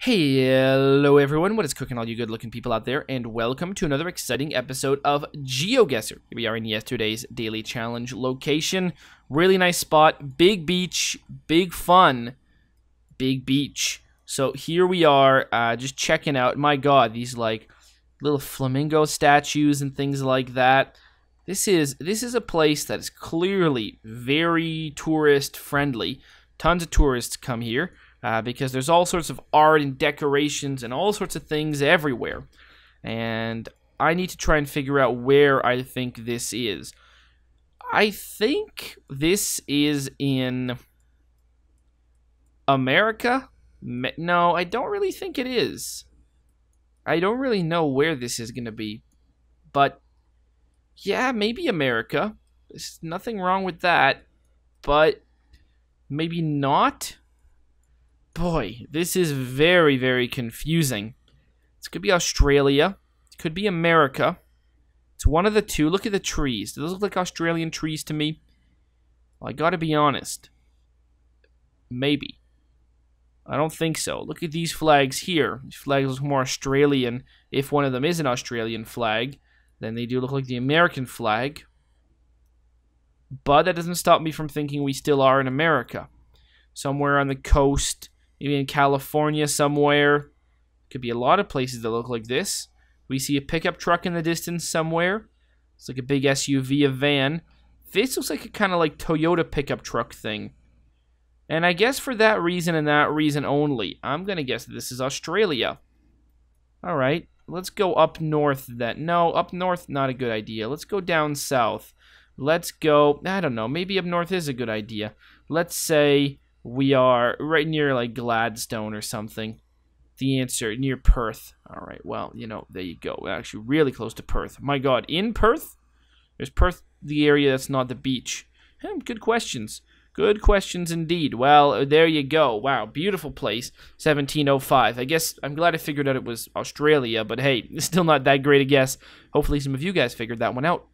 Hello everyone, what is cooking all you good looking people out there, and welcome to another exciting episode of GeoGuessr. Here we are in yesterday's daily challenge location. Really nice spot, big beach, big fun, big beach. So here we are, just checking out, my god, these like little flamingo statues and things like that. This is a place that is clearly very tourist friendly. Tons of tourists come here. Because there's all sorts of art and decorations and all sorts of things everywhere. And I need to try and figure out where I think this is. I think this is in America? No, I don't really think it is. I don't really know where this is going to be. But, yeah, maybe America. There's nothing wrong with that. But, maybe not? Boy, this is very, very confusing. This could be Australia. It could be America. It's one of the two. Look at the trees. Do those look like Australian trees to me? Well, I gotta be honest. Maybe. I don't think so. Look at these flags here. These flags look more Australian. If one of them is an Australian flag, then they do look like the American flag. But that doesn't stop me from thinking we still are in America. Somewhere on the coast. Maybe in California somewhere. Could be a lot of places that look like this. We see a pickup truck in the distance somewhere. It's like a big SUV, a van. This looks like a kind of like Toyota pickup truck thing. And I guess for that reason and that reason only, I'm going to guess that this is Australia. Alright, let's go up north then. No, up north, not a good idea. Let's go down south. Let's go, I don't know, maybe up north is a good idea. Let's say we are right near, like, Gladstone or something. The answer, near Perth. Alright, well, you know, there you go. We're actually really close to Perth. My god, in Perth? Is Perth the area that's not the beach? Good questions. Good questions indeed. Well, there you go. Wow, beautiful place. 1705. I guess I'm glad I figured out it was Australia, but hey, it's still not that great a guess. Hopefully some of you guys figured that one out.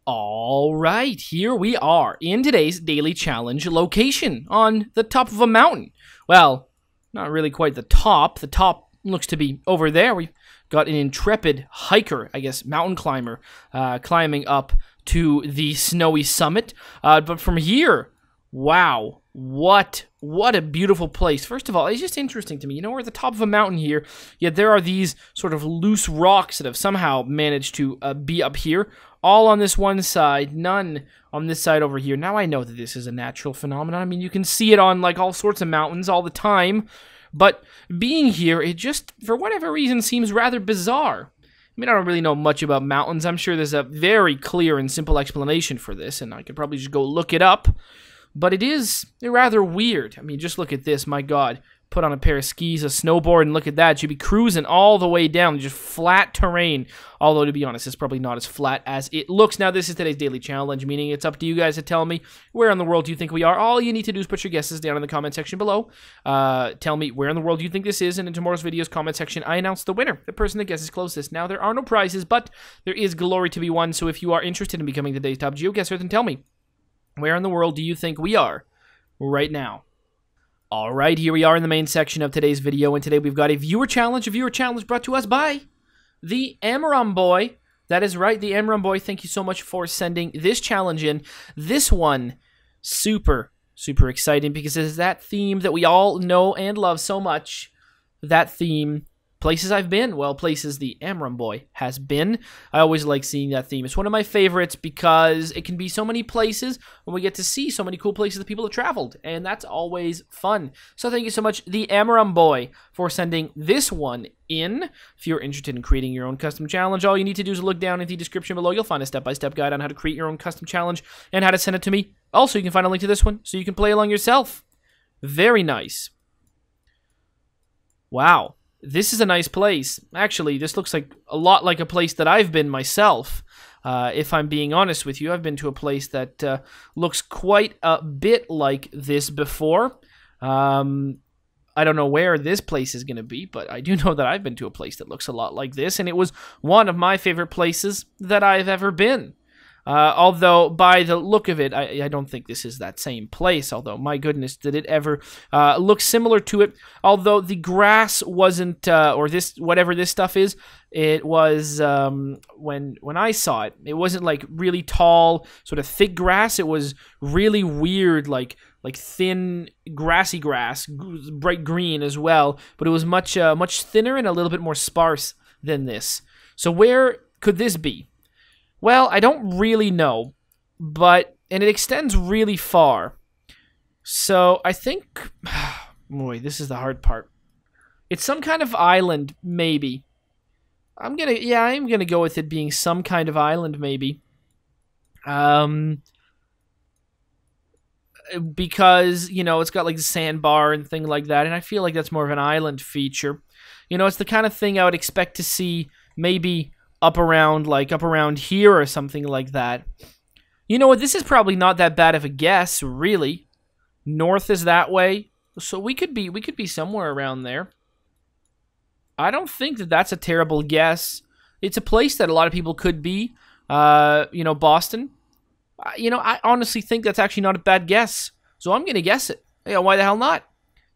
Alright, here we are in today's daily challenge location on the top of a mountain. Well, not really quite the top. The top looks to be over there. We've got an intrepid hiker, I guess, mountain climber, climbing up to the snowy summit. But from here, wow, what a beautiful place. First of all, it's just interesting to me. You know, we're at the top of a mountain here, yet there are these sort of loose rocks that have somehow managed to be up here. All on this one side, none on this side over here. Now I know that this is a natural phenomenon. I mean, you can see it on like all sorts of mountains all the time. But being here, it just, for whatever reason, seems rather bizarre. I mean, I don't really know much about mountains. I'm sure there's a very clear and simple explanation for this, and I could probably just go look it up. But it is rather weird. I mean, just look at this, my god. Put on a pair of skis, a snowboard, and look at that. You'd be cruising all the way down, just flat terrain. Although, to be honest, it's probably not as flat as it looks. Now, this is today's daily challenge, meaning it's up to you guys to tell me where in the world do you think we are. All you need to do is put your guesses down in the comment section below. Tell me where in the world you think this is, and in tomorrow's video's comment section, I announce the winner, the person that guesses closest. Now, there are no prizes, but there is glory to be won, so if you are interested in becoming today's top GeoGuessr, then tell me, where in the world do you think we are right now? Alright, here we are in the main section of today's video, and today we've got a viewer challenge brought to us by the Amram Boy. That is right, the Amram Boy. Thank you so much for sending this challenge in. This one, super exciting, because it is that theme that we all know and love so much. That theme, places I've been, well, places the Amram Boy has been. I always like seeing that theme. It's one of my favorites because it can be so many places, and we get to see so many cool places that people have traveled, and that's always fun. So thank you so much, the Amram Boy, for sending this one in. If you're interested in creating your own custom challenge, all you need to do is look down in the description below. You'll find a step-by-step guide on how to create your own custom challenge and how to send it to me. Also, you can find a link to this one so you can play along yourself. Very nice. Wow. This is a nice place. Actually, this looks like a lot like a place that I've been myself. If I'm being honest with you, I've been to a place that looks quite a bit like this before. I don't know where this place is going to be, but I do know that I've been to a place that looks a lot like this, and it was one of my favorite places that I've ever been. Although, by the look of it, I don't think this is that same place. Although, my goodness, did it ever look similar to it? Although the grass wasn't, or this, whatever this stuff is, it was, when I saw it, it wasn't like really tall, sort of thick grass. It was really weird, like thin, grassy grass, bright green as well. But it was much thinner and a little bit more sparse than this. So where could this be? Well, I don't really know, and it extends really far. So I think, boy, this is the hard part. It's some kind of island, maybe. I'm gonna go with it being some kind of island, maybe. Because, you know, it's got like the sandbar and thing like that, and I feel like that's more of an island feature. You know, it's the kind of thing I would expect to see maybe up around here or something like that. You know what? This is probably not that bad of a guess, really. North is that way, so we could be somewhere around there. I don't think that that's a terrible guess. It's a place that a lot of people could be. You know, Boston. You know, I honestly think that's actually not a bad guess. So I'm gonna guess it. Yeah, why the hell not?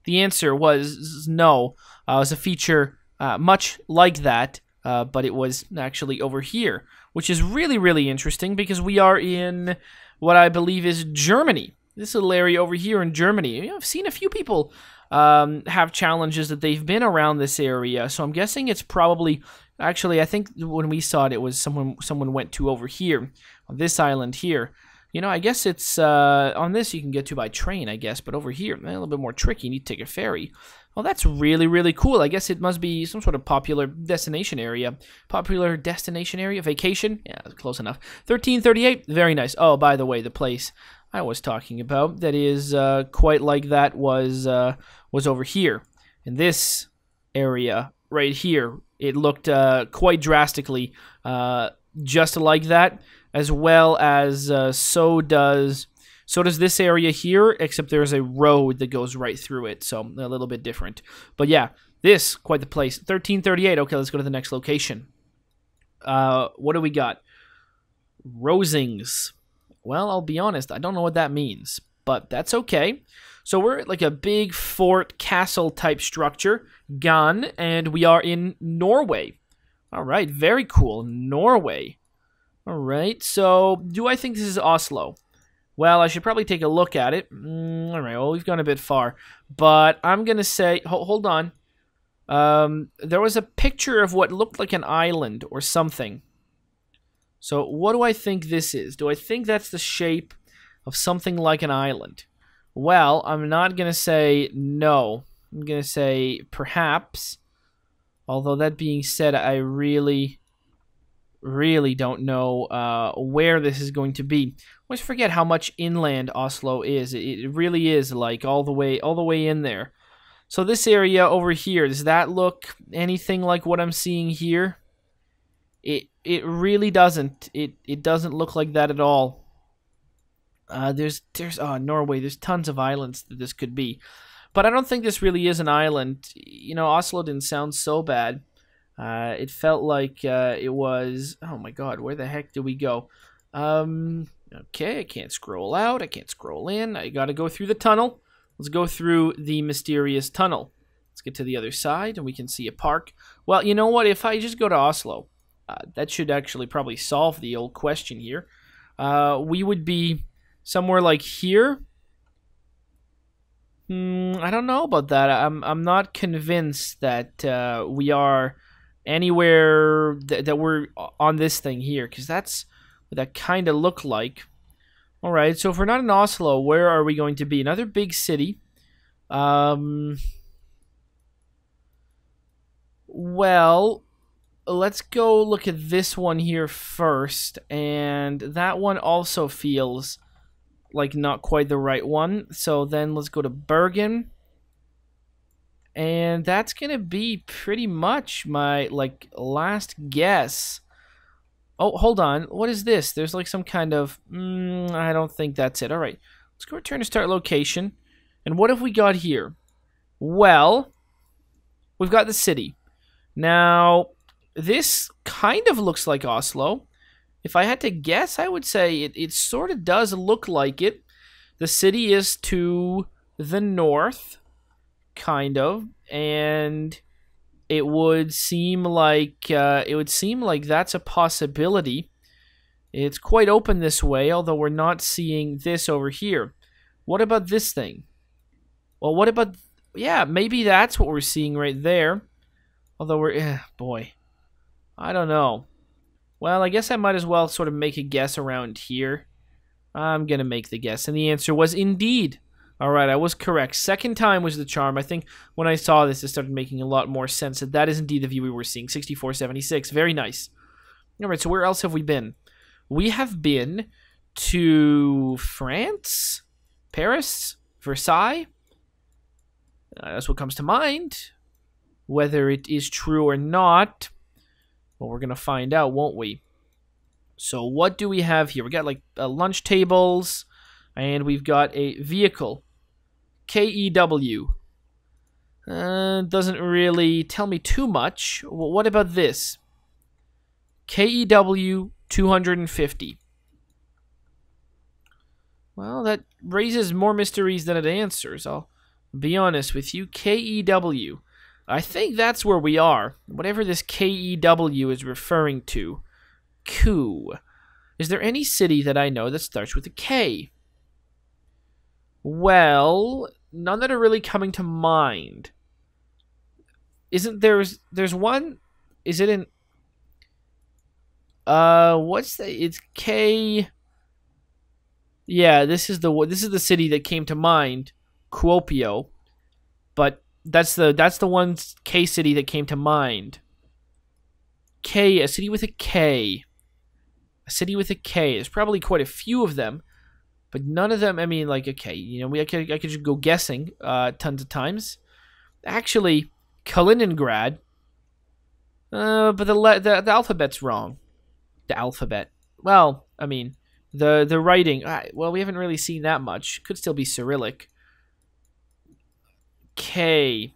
The answer was no. It was a feature much like that. But it was actually over here, which is really, really interesting because we are in what I believe is Germany. This little area over here in Germany. You know, I've seen a few people have challenges that they've been around this area, so I'm guessing it's probably... Actually, I think when we saw it, it was someone went to over here, on this island here. You know, I guess it's... on this you can get to by train, I guess, but over here, a little bit more tricky. You need to take a ferry. Well, that's really, really cool. I guess it must be some sort of popular destination area. Popular destination area? Vacation? Yeah, close enough. 1338. Very nice. Oh, by the way, the place I was talking about that is quite like that was over here. In this area right here, it looked quite drastically just like that, as well as so does this area here, except there's a road that goes right through it, so a little bit different. But yeah, this, quite the place. 1338. Okay, let's go to the next location. What do we got? Rosings. Well, I'll be honest, I don't know what that means, but that's okay. So we're at like a big fort, castle type structure, Gan, and we are in Norway. All right, very cool. Norway. All right, so do I think this is Oslo? Well, I should probably take a look at it. All right, well, we've gone a bit far. But I'm going to say... Hold on. There was a picture of what looked like an island or something. So what do I think this is? Do I think that's the shape of something like an island? Well, I'm not going to say no. I'm going to say perhaps. Although that being said, I really don't know where this is going to be. I always forget how much inland Oslo is. It really is like all the way in there. So this area over here, does that look anything like what I'm seeing here? It really doesn't. It doesn't look like that at all. There's Norway. There's tons of islands that this could be, but I don't think this really is an island. You know, Oslo didn't sound so bad. It felt like it was... Oh my god, where the heck did we go? Okay, I can't scroll out. I can't scroll in. I gotta go through the tunnel. Let's go through the mysterious tunnel. Let's get to the other side, and we can see a park. Well, you know what? If I just go to Oslo, that should actually probably solve the old question here. We would be somewhere like here. I don't know about that. I'm not convinced that we are anywhere that we're on this thing here, because that's what that kind of look like. All right, so if we're not in Oslo, where are we going to be? Another big city. Well, let's go look at this one here first, and that one also feels like not quite the right one. So then let's go to Bergen. And that's going to be pretty much my, like, last guess. Oh, hold on. What is this? There's, like, some kind of... I don't think that's it. All right. Let's go return to start location. And what have we got here? Well, we've got the city. Now, this kind of looks like Oslo. If I had to guess, I would say it sort of does look like it. The city is to the north, kind of, and it would seem like that's a possibility. It's quite open this way, although we're not seeing this over here. What about this thing? Well, what about... Yeah, maybe that's what we're seeing right there. Although we're... boy. I don't know. Well, I guess I might as well sort of make a guess around here. I'm going to make the guess, and the answer was indeed. All right, I was correct. Second time was the charm. I think when I saw this, it started making a lot more sense. That is indeed the view we were seeing, 6476. Very nice. All right, so where else have we been? We have been to France, Paris, Versailles. That's what comes to mind. Whether it is true or not, well, we're going to find out, won't we? So what do we have here? We got like lunch tables, and we've got a vehicle. KEW. Doesn't really tell me too much. Well, what about this? KEW 250. Well, that raises more mysteries than it answers. I'll be honest with you. KEW. I think that's where we are. Whatever this KEW is referring to. Coup. Is there any city that I know that starts with a K? Well, none that are really coming to mind. Isn't there's one? Is it in... what's the... It's K... Yeah, this is the city that came to mind. Kuopio. But that's the one K city that came to mind. K, a city with a K. A city with a K. There's probably quite a few of them, but none of them, I mean, like, okay, you know, I could just go guessing tons of times. Actually, Kaliningrad. But the alphabet's wrong. The alphabet. Well, I mean, the writing. Well, we haven't really seen that much. Could still be Cyrillic. K.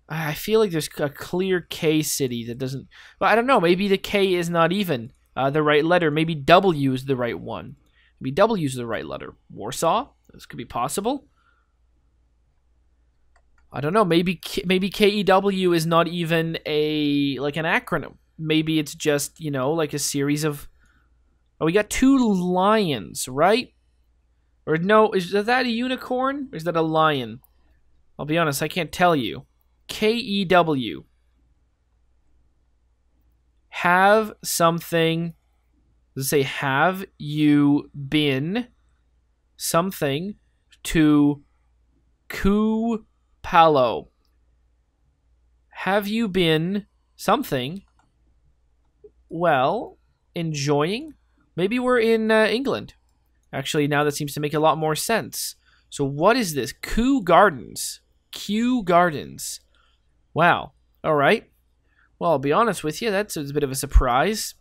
I feel like there's a clear K city that doesn't... Well, I don't know. Maybe the K is not even the right letter. Maybe W is the right one. Maybe W is the right letter. Warsaw? This could be possible. I don't know. Maybe KEW is not even an acronym. Maybe it's just, you know, like a series of... Oh, we got two lions, right? Or no, is that a unicorn? Or is that a lion? I'll be honest, I can't tell you. KEW. Have something... Does it say, have you been something to Ku Palo? Have you been something, well, enjoying? Maybe we're in England. Actually, now that seems to make a lot more sense. So what is this? Kew Gardens. Kew Gardens. Wow. All right. Well, I'll be honest with you. That's a bit of a surprise.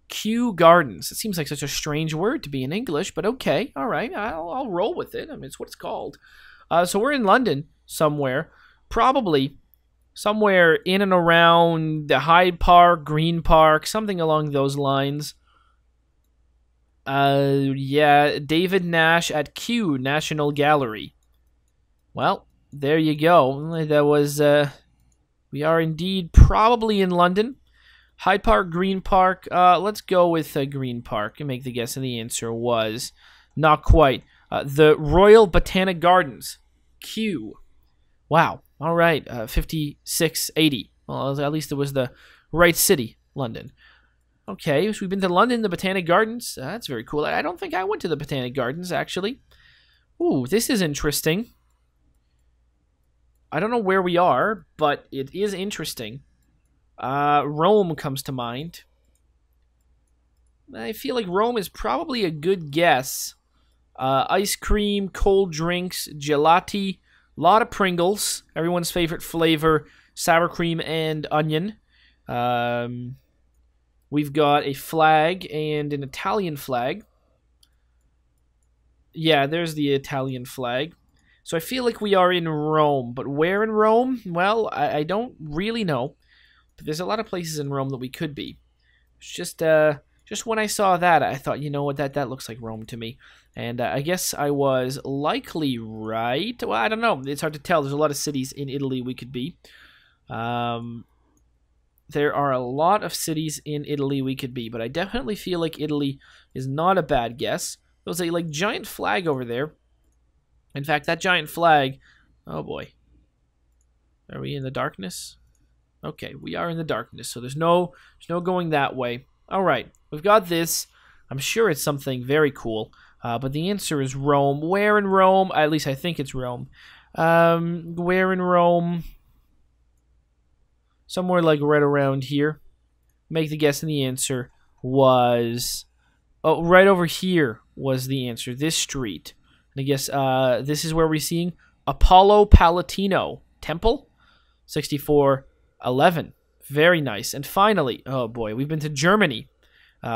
Kew Gardens. It seems like such a strange word to be in English, but okay. All right. I'll roll with it. I mean, it's what it's called. So we're in London somewhere. Probably somewhere in and around the Hyde Park, Green Park, something along those lines. Yeah, David Nash at Kew National Gallery. Well, there you go. That was, we are indeed probably in London. Hyde Park, Green Park. Let's go with Green Park and make the guess, and the answer was not quite. The Royal Botanic Gardens. Kew. Wow. All right. 5680. Well, at least it was the right city, London. Okay, so we've been to London, the Botanic Gardens. That's very cool. I don't think I went to the Botanic Gardens, actually. Ooh, this is interesting. I don't know where we are, but it is interesting. Rome comes to mind. I feel like Rome is probably a good guess. Ice cream, cold drinks, gelati, a lot of Pringles. Everyone's favorite flavor, sour cream and onion. We've got a flag and an Italian flag. Yeah, there's the Italian flag. So I feel like we are in Rome, but where in Rome? Well, I don't really know. But there's a lot of places in Rome that we could be. It's just when I saw that, I thought, you know what, that looks like Rome to me. And I guess I was likely right. Well, I don't know. It's hard to tell. There's a lot of cities in Italy we could be. There are a lot of cities in Italy we could be, but I definitely feel like Italy is not a bad guess. There's a giant flag over there. In fact, that giant flag... Oh, boy. Are we in the darkness? Okay, we are in the darkness, so there's no going that way. All right, we've got this. I'm sure it's something very cool, but the answer is Rome. Where in Rome? At least I think it's Rome. Where in Rome? Somewhere like right around here. Make the guess, and the answer was... Oh, right over here was the answer. This street. And I guess this is where we're seeing Apollo Palatino Temple. 6411. Very nice. And finally, oh boy, we've been to Germany,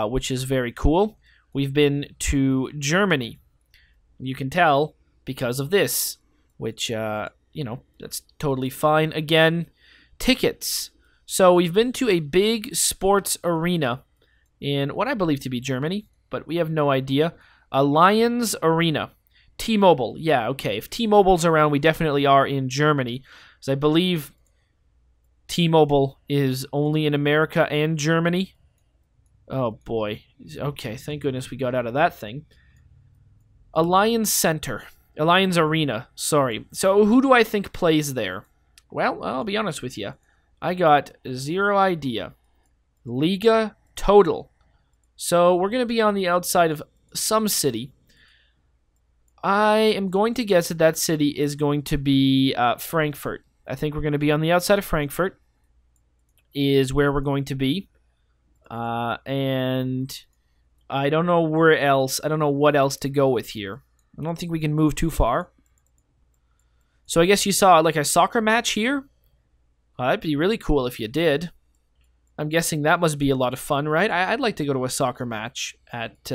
which is very cool. We've been to Germany. You can tell because of this, which, you know, that's totally fine. Again, tickets. So we've been to a big sports arena in what I believe to be Germany, but we have no idea. Allianz Arena. T-Mobile. Yeah, okay. If T-Mobile's around, we definitely are in Germany. Because I believe T-Mobile is only in America and Germany. Oh, boy. Okay, thank goodness we got out of that thing. Allianz Center. Allianz Arena, sorry. So who do I think plays there? Well, I'll be honest with you. I got zero idea. Liga total. So we're going to be on the outside of some city. I am going to guess that that city is going to be Frankfurt. I think we're going to be on the outside of Frankfurt is where we're going to be. And I don't know where else. I don't know what else to go with here. I don't think we can move too far. So I guess you saw like a soccer match here. That'd be really cool if you did. I'm guessing that must be a lot of fun, right? I'd like to go to a soccer match at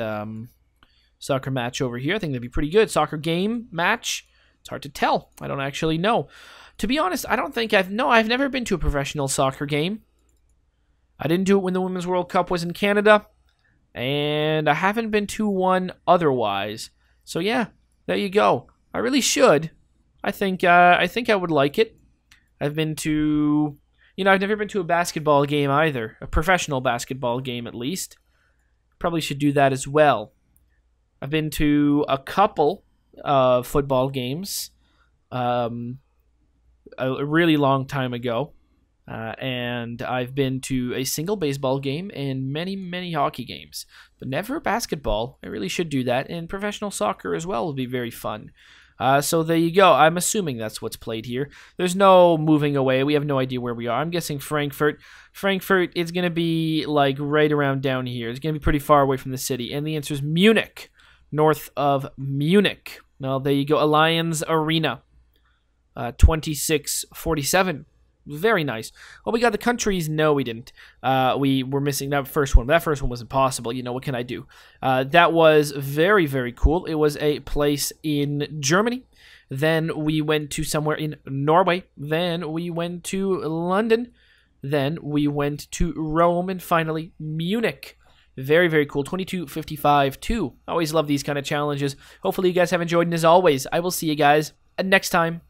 soccer match over here. I think that'd be pretty good. Soccer game match. It's hard to tell. I don't actually know. To be honest, I don't think I've never been to a professional soccer game. I didn't do it when the Women's World Cup was in Canada, and I haven't been to one otherwise. So yeah, there you go. I really should. I think I would like it. I've been to, I've never been to a basketball game either. A professional basketball game, at least. Probably should do that as well. I've been to a couple of football games a really long time ago. And I've been to a single baseball game and many, many hockey games. But never basketball. I really should do that. And professional soccer as well would be very fun. So there you go. I'm assuming that's what's played here. There's no moving away. We have no idea where we are. I'm guessing Frankfurt. Frankfurt is going to be like right around down here. It's going to be pretty far away from the city. And the answer is Munich. North of Munich. Well, there you go. Allianz Arena. 2647. Very nice. Well, we got the countries. No, we didn't. We were missing that first one. That first one was impossible. What can I do? That was very, very cool. It was a place in Germany. Then we went to somewhere in Norway. Then we went to London. Then we went to Rome. And finally, Munich. Very, very cool. 2255-2. Always love these kind of challenges. Hopefully you guys have enjoyed. And as always, I will see you guys next time.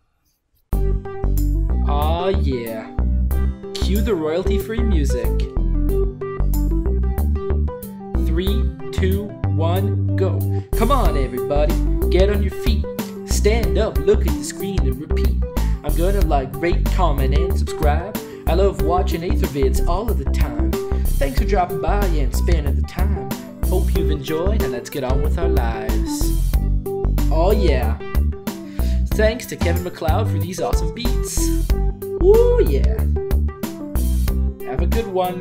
Aw, yeah. Cue the royalty-free music. 3, 2, 1, go. Come on, everybody. Get on your feet. Stand up, look at the screen, and repeat. I'm gonna like, rate, comment, and subscribe. I love watching Ather vids all of the time. Thanks for dropping by and spending the time. Hope you've enjoyed, and let's get on with our lives. Oh, yeah. Thanks to Kevin MacLeod for these awesome beats. Woo, yeah. Have a good one.